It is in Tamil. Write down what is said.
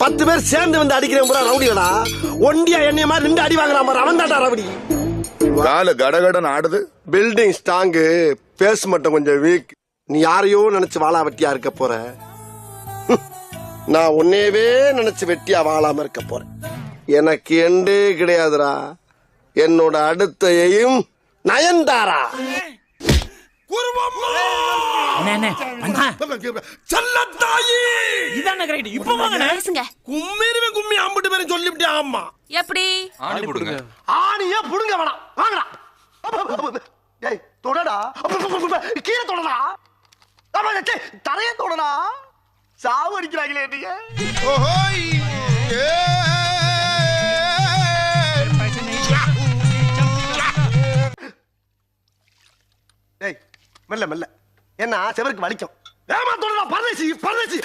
10 பேர் சேர்ந்து வந்து அடிக்கிறேன் பூரா ரவுடிகளா? ஒண்டியா என்னைய மாதிரி 2 அடி வாங்குறான் பாரு, அவன் தான்டா ரவுடி. கால கடகடன் ஆடுது. பில்டிங் ஸ்ட்ராங்கு, பேஸ் மட்டும் கொஞ்சம் வீக். நீ யாரையோ நினைச்சு வாழா வெட்டியா இருக்க போற. நான் உன்னையவே நினைச்சு வெட்டியா வாழாம இருக்க போறேன். எனக்கு எண்டே கிடையாதுடா. என்னோட அடுத்த எய்ம் நயன்தாரா. கும்மி அம்பிட்டு பேரும் சொல்லிவிட்டே. ஆமா, எப்படி ஆணியா புடுங்க வேணாம். வாங்கடா. ஏய் தொடடா, கீழே தொடடா, தரைய தொடடா. சாவு அடிக்கிறாங்களே நீங்க. ஏய் மெல்ல மெல்ல, என்ன செவருக்கு வலிக்கும். ஏமா தொடடா, பரதேசி பரதேசி.